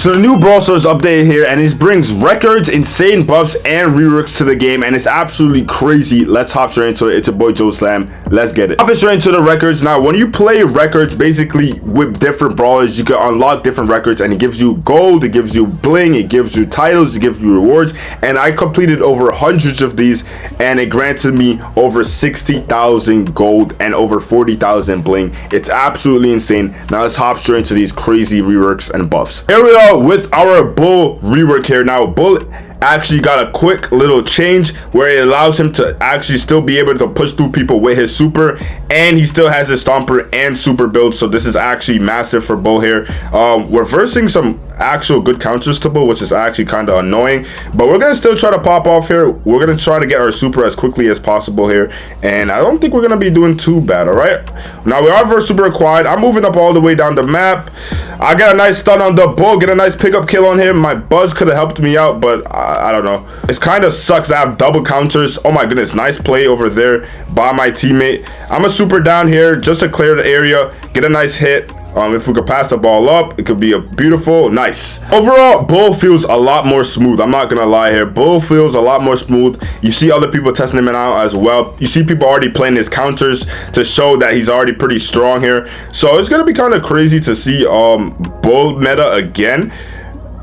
So the new Brawl Stars update here, and it brings records, insane buffs, and reworks to the game, and it's absolutely crazy. Let's hop straight into it. It's your boy Joe Slam. Let's get it. Hopping straight into the records. Now, when you play records, basically with different brawlers, you can unlock different records, and it gives you gold, it gives you bling, it gives you titles, it gives you rewards. And I completed over hundreds of these, and it granted me over 60,000 gold and over 40,000 bling. It's absolutely insane. Now let's hop straight into these crazy reworks and buffs. Here we are with our Bull rework here. Now Bull actually got a quick little change where it allows him to actually still be able to push through people with his super, and he still has his stomper and super build. So this is actually massive for Bull here. We're versing some actual good counters to Bull, which is actually kind of annoying, but we're gonna still try to pop off here. We're gonna try to get our super as quickly as possible here, and I don't think we're gonna be doing too bad. All right, now we are versus super required. I'm moving up all the way down the map. I got a nice stun on the Bull, get a nice pickup kill on him. My buzz could have helped me out, but I don't know. It's kind of sucks to have double counters. Oh my goodness, nice play over there by my teammate. I'm a super down here just to clear the area, get a nice hit. If we could pass the ball up, it could be a beautiful, nice. Overall, Bull feels a lot more smooth. I'm not gonna lie here. Bull feels a lot more smooth. You see other people testing him out as well. You see people already playing his counters to show that he's already pretty strong here. So it's gonna be kind of crazy to see Bull meta again.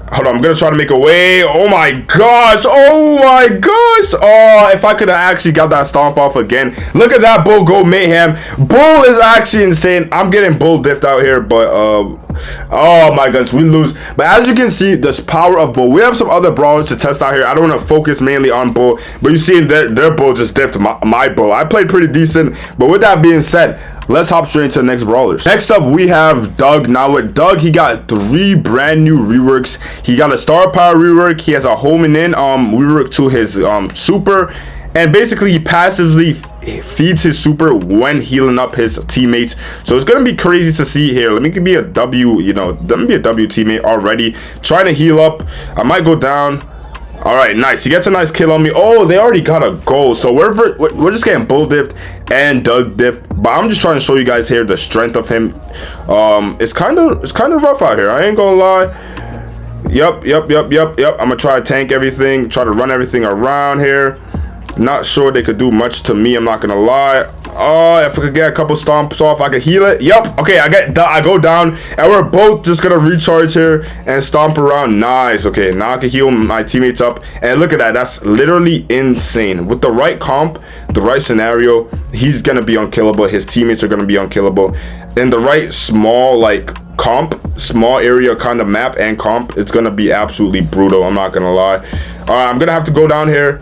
Hold on, I'm gonna try to make a way. Oh my gosh, oh my gosh. Oh, if I could have actually got that stomp off again. Look at that Bull go mayhem. Bull is actually insane. I'm getting Bull diffed out here, but oh my goodness, we lose. But as you can see, this power of Bull. We have some other brawlers to test out here. I don't want to focus mainly on Bull, but you see their Bull just diffed my Bull. I played pretty decent, but with that being said, let's hop straight into the next brawlers. Next up, we have Doug. Now with Doug, he got 3 brand new reworks. He got a star power rework. He has a homing in rework to his super, and basically he passively feeds his super when healing up his teammates. So it's gonna be crazy to see here. Let me be a W, let me be a W teammate already. Trying to heal up. I might go down. All right, nice. He gets a nice kill on me. Oh, they already got a goal. So we're just getting Bull diffed and Doug diffed. But I'm just trying to show you guys here the strength of him. It's kind of rough out here. I ain't gonna lie. Yep. I'm gonna try to tank everything, try to run everything around here. Not sure they could do much to me, I'm not gonna lie. Oh, if I could get a couple stomps off, I could heal it. Yep. Okay, I go down, and we're both just gonna recharge here and stomp around. Nice. Okay, now I can heal my teammates up, and look at that. That's literally insane. With the right comp, the right scenario, he's gonna be unkillable. His teammates are gonna be unkillable. In the right small small area kind of map and comp, it's gonna be absolutely brutal. I'm not gonna lie. All right, I'm gonna have to go down here.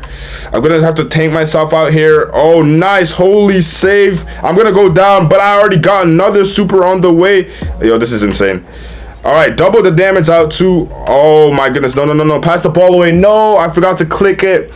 I'm gonna have to tank myself out here. Oh, nice, holy save. I'm gonna go down, but I already got another super on the way. Yo, this is insane. All right, double the damage out too. Oh my goodness, no, pass the ball away. No, I forgot to click it.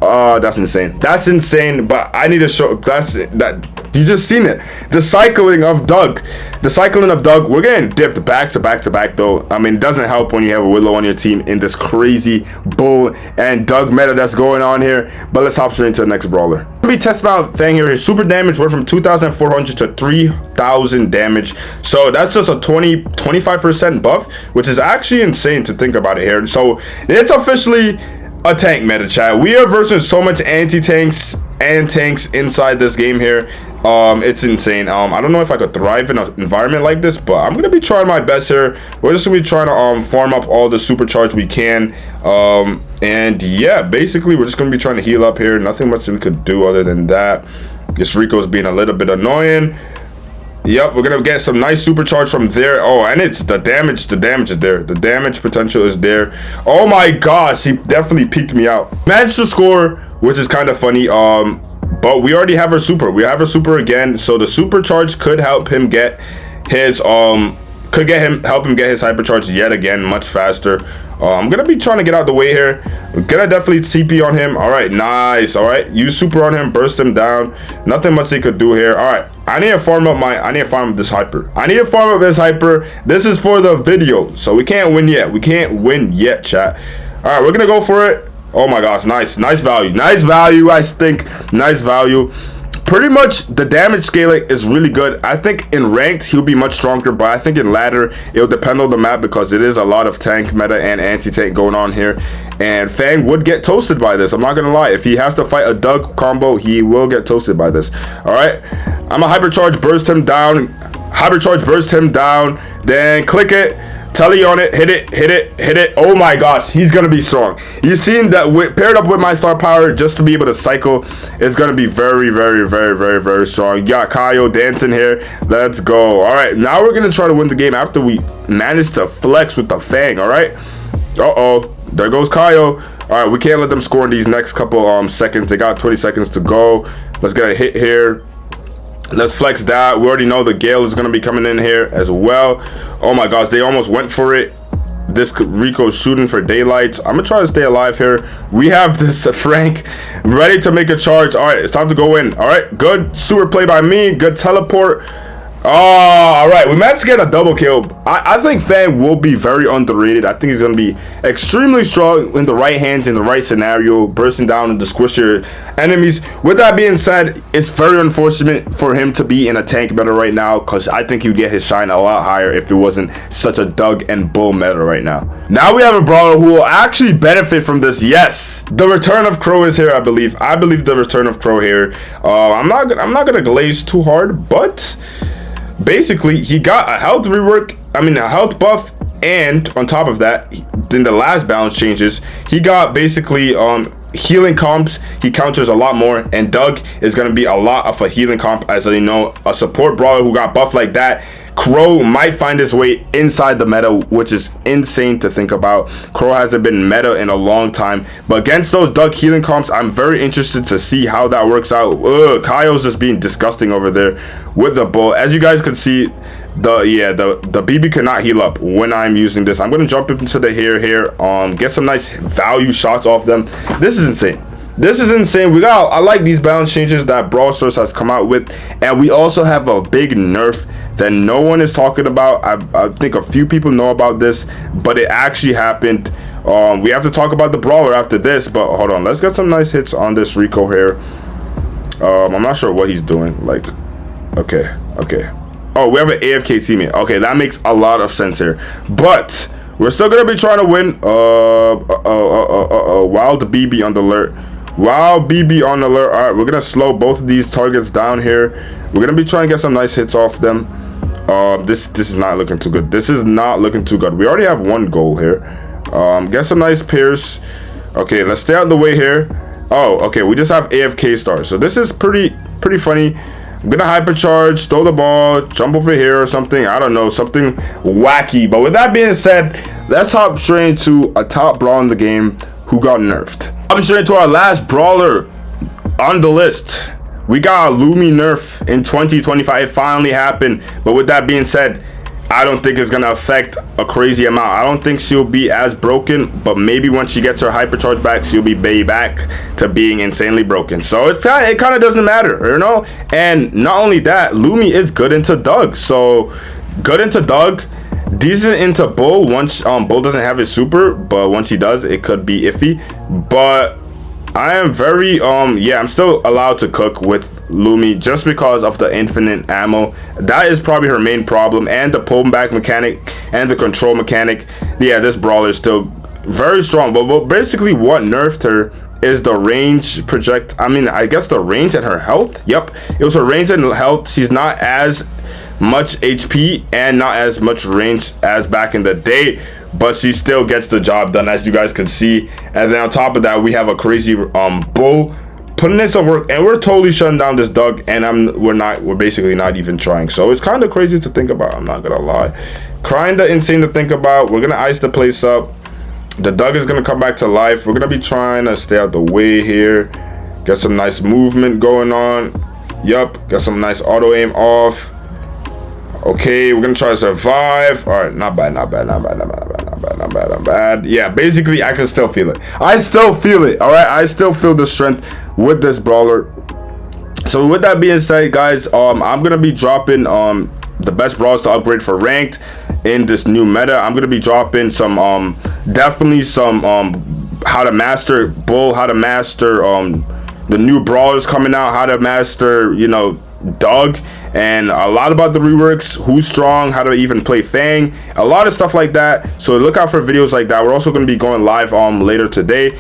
That's insane. That's insane, but I need to show that you just seen it. The cycling of Doug. We're getting diffed back to back though. I mean, it doesn't help when you have a Willow on your team in this crazy Bull and Doug meta that's going on here. But let's hop straight into the next brawler. Let me test out Fang here. His super damage went from 2,400 to 3,000 damage. So that's just a 25% buff, which is actually insane to think about it here. So it's officially a tank meta, chat. We are versing so much anti-tanks and tanks inside this game here. It's insane. I don't know if I could thrive in an environment like this, but I'm gonna be trying my best here. We're just gonna be trying to farm up all the supercharge we can. And yeah, basically we're just gonna be trying to heal up here. Nothing much we could do other than that. This Rico's being a little bit annoying. Yep, we're gonna get some nice supercharge from there. Oh, and it's the damage is there. The damage potential is there. Oh my gosh, he definitely peeked me out. Managed to score, which is kind of funny. But we already have our super. We have our super again, so the supercharge could help him get his help him get his hypercharge yet again much faster. I'm gonna be trying to get out the way here. We're gonna definitely TP on him. All right, nice. All right, use super on him, burst him down. Nothing much they could do here. All right, I need to farm up this hyper. This is for the video, so we can't win yet. Chat. All right, we're gonna go for it. Oh my gosh, nice value. I think nice value. pretty much the damage scaling is really good. I think in ranked he'll be much stronger, but I think in ladder it'll depend on the map because it is a lot of tank meta and anti-tank going on here, and Fang would get toasted by this. I'm not gonna lie, if he has to fight a Doug combo, he will get toasted by this. All right, I'm a hypercharge burst him down, then click it, telly on it, hit it. Oh my gosh, he's gonna be strong. You've seen that paired up with my star power just to be able to cycle, it's gonna be very, very, very, very, very strong. You got Kaio dancing here. Let's go. All right, now we're gonna try to win the game after we manage to flex with the Fang. All right. Uh-oh, there goes Kaio. All right, we can't let them score in these next couple seconds. They got 20 seconds to go. Let's get a hit here. Let's flex that. We already know the Gale is going to be coming in here as well. Oh my gosh, they almost went for it. This Rico's shooting for daylights. I'm going to try to stay alive here. We have this Frank ready to make a charge. All right, it's time to go in. All right, good super play by me. Good teleport. Oh, all right, we managed to get a double kill. I think Fang will be very underrated. I think he's going to be extremely strong in the right hands, in the right scenario, bursting down and to squish your enemies. With that being said, it's very unfortunate for him to be in a tank meta right now, because I think he'd get his shine a lot higher if it wasn't such a Doug and Bull meta right now. Now we have a brawler who will actually benefit from this. Yes, the return of Crow is here, I believe. I believe the return of Crow here. I'm not gonna glaze too hard, but basically he got a health rework, a health buff, and on top of that, in the last balance changes, he got basically healing comps. He counters a lot more, and Doug is going to be a lot of a healing comp. As you know, a support brawler who got buffed like that, Crow might find his way inside the meta, which is insane to think about. Crow hasn't been meta in a long time, but against those Doug healing comps, I'm very interested to see how that works out. Kaio's just being disgusting over there with the Bull. As you guys can see, the BB cannot heal up when I'm using this. I'm going to jump into the here, get some nice value shots off them. This is insane. This is insane. I like these balance changes that Brawl Stars has come out with, and we also have a big nerf that no one is talking about. I think a few people know about this, but it actually happened. We have to talk about the brawler after this, but hold on, let's get some nice hits on this Rico here. I'm not sure what he's doing. Like, okay. Oh, we have an AFK teammate. Okay, that makes a lot of sense here, but we're still gonna be trying to win. Wild BB on the alert. Wow, BB on alert. All right, we're gonna slow both of these targets down here. We're gonna be trying to get some nice hits off them. This is not looking too good. This is not looking too good. We already have one goal here. Get some nice pairs. Okay, let's stay out of the way here. Oh, okay, we just have AFK stars, so this is pretty funny. I'm gonna hypercharge, throw the ball, jump over here or something. I don't know, something wacky. But with that being said, let's hop straight into a top brawl in the game who got nerfed. Hopping straight into our last brawler on the list. We got a Lumi nerf in 2025. It finally happened. But with that being said, I don't think it's gonna affect a crazy amount. I don't think she'll be as broken, but maybe once she gets her hypercharge back, she'll be back to being insanely broken. So it kind of doesn't matter, you know. And not only that, Lumi is good into Doug. So good into Doug, decent into Bull once Bull doesn't have his super, but once he does, it could be iffy. But I am very I'm still allowed to cook with Lumi just because of the infinite ammo. That is probably her main problem, and the pull back mechanic and the control mechanic. Yeah, this brawler is still very strong, but basically what nerfed her is the range project. I guess the range and her health. Yep, it was her range and health. She's not as much HP and not as much range as back in the day, but she still gets the job done, as you guys can see. And then on top of that, we have a crazy Bull putting in some work, and we're totally shutting down this Doug, and we're basically not even trying. So it's kind of crazy to think about, I'm not gonna lie. Kinda insane to think about. We're gonna ice the place up. The Doug is gonna come back to life. We're gonna be trying to stay out the way here, get some nice movement going on. Yup, get some nice auto aim off. Okay, we're gonna try to survive. All right, not bad. Yeah, basically I can still feel it. I still feel it. All right, I still feel the strength with this brawler. So with that being said, guys, I'm gonna be dropping the best brawls to upgrade for ranked in this new meta. I'm gonna be dropping some definitely some how to master Bull, how to master the new brawlers coming out, how to master, you know, Doug, and a lot about the reworks, who's strong, how to even play Fang, a lot of stuff like that. So look out for videos like that. We're also going to be going live later today.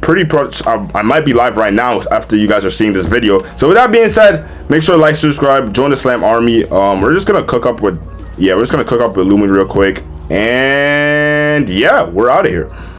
Pretty much I might be live right now after you guys are seeing this video. So with that being said, make sure to like, subscribe, join the Slam army. We're just gonna cook up with Lumi real quick, and yeah, we're out of here.